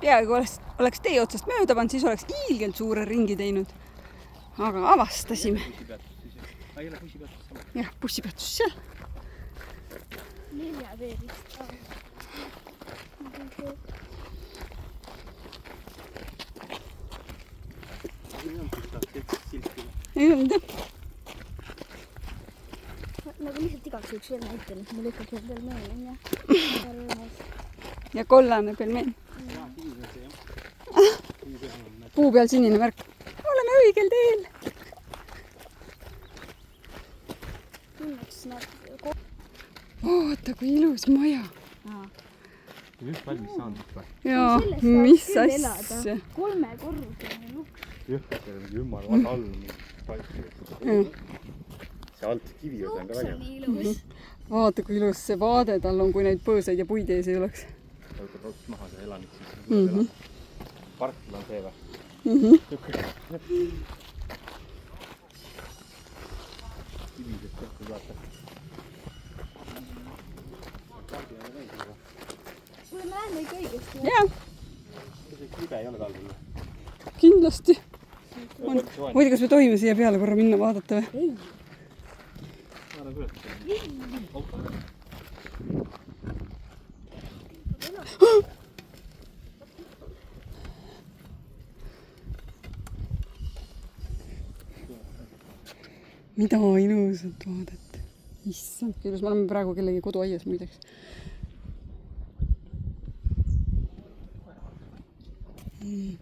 peaaegu oleks tee otsast mööda pannud, siis oleks hiilgelt suure ringi teinud. Aga avastasime. Jah, bussipeatus seal. 4 veerist. Ei olnud jah. Nagu lihtsalt igaks üks veel näitan, et mul ikkagi veel meel on ja. Ja kollane pelmeen. Puu peal sinine märk. Oleme õigel teel. Oota, kui ilus maja. Just valmis saanud või? Jaa, mis asja. 3 korrusega luks. Jõhkad on ümar, vaata all on see alt kiviosa on ka vägev. Ilus. Vaata, kui ilus see vaade tal on, kui neid põõsaid ja puid ees ei oleks. Võtad otsust maha see elanik siis. Parkil on see või? Kivised tehtud vaata. Kuule, me lähme ikka õigesti. Jaa. See kibe ei ole talvel. Kindlasti. Muide, kas me tohime siia peale korra minna vaadata või? Ei. Ma arvan küll. Mida ilusat vaadet. Issand, kui ilus. Me oleme praegu kellegi koduaias muideks. Ei,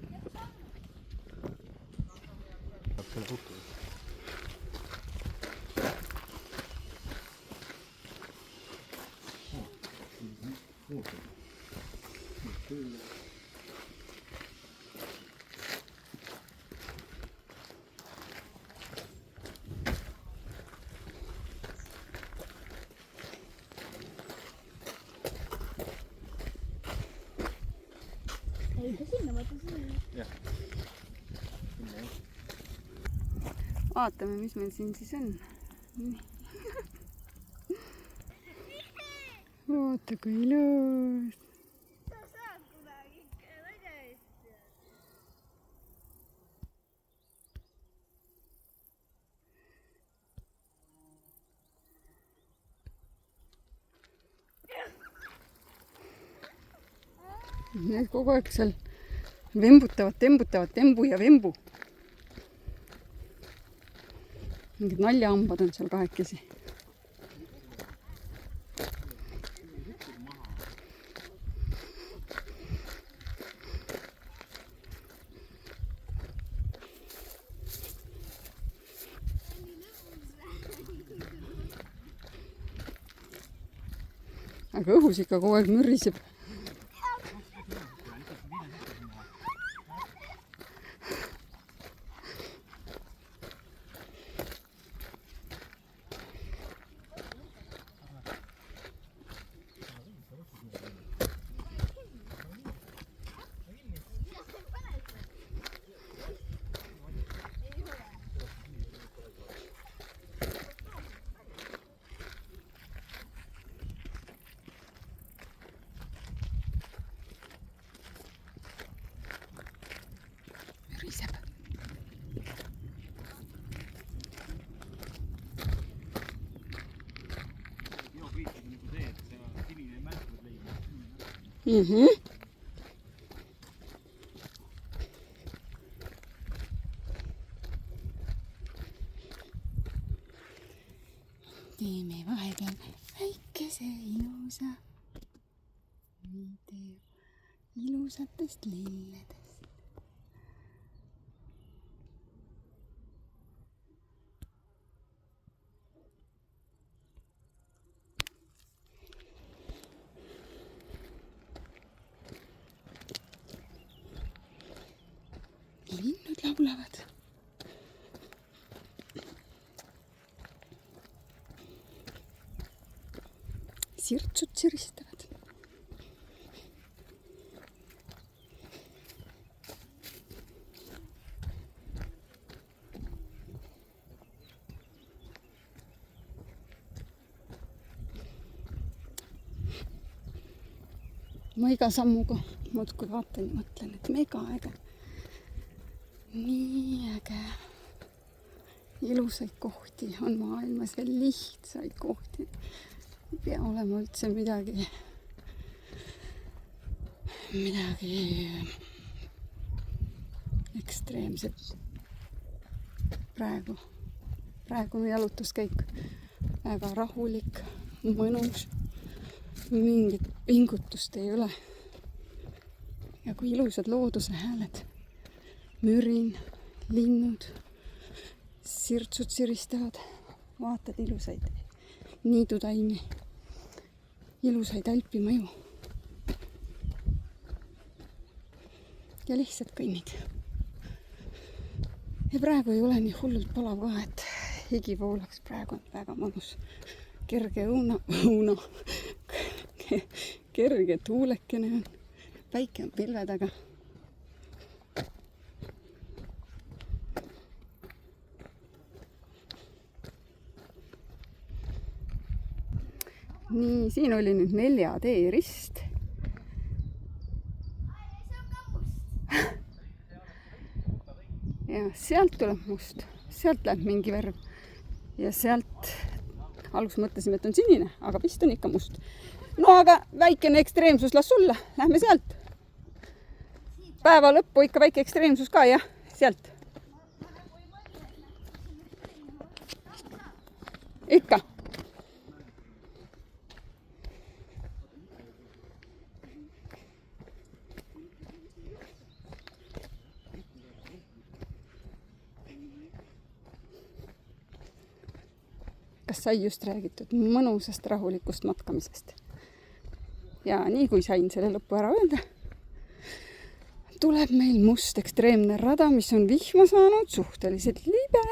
sinna vaata sinna. Jah. Vaatame, mis meil siin siis on. Vaata, kui ilus. Sa saad kunagi ikka väga hästi. Need kogu aeg seal vembutavad, tembu ja vembu. Mingid naljahambad on seal kahekesi. Aga õhus ikka kogu aeg müriseb. Müriseb. Teeme vahepeal väikese ilusa video ilusatest lilledest. Linnud laulavad. Sirtsud siristavad. ma iga sammuga muudkui vaatan ja mõtlen, et mega äge. Nii äge. Ilusaid kohti on maailmas veel, lihtsaid kohti. Ei pea olema üldse midagi ekstreemset. Praegune jalutuskäik väga rahulik, mõnus, mingit pingutust ei ole. Ja kui ilusad looduse hääled, mürin, linnud, sirtsud siristavad, vaatad ilusaid niidutaimi, ilusaid alpimaju. Ja lihtsalt kõnnid. Ja praegu ei ole nii hullult palav ka, et higi voolaks. Praegu on väga mõnus. Kerge kerge tuulekene on. Päike on pilve taga. Nii, siin oli nüüd 4 tee rist. Ja sealt tuleb must, sealt läheb mingi värv ja sealt alguses mõtlesime, et on sinine, aga vist on ikka must. No aga väikene ekstreemsus las sulle, lähme sealt. Päeva lõppu ikka väike ekstreemsus ka, jah, sealt. Ikka. Kas sai just räägitud mõnusast rahulikust matkamisest. Ja nii kui sain selle lõppu ära öelda, tuleb meil must ekstreemne rada, mis on vihma saanud, suhteliselt libe.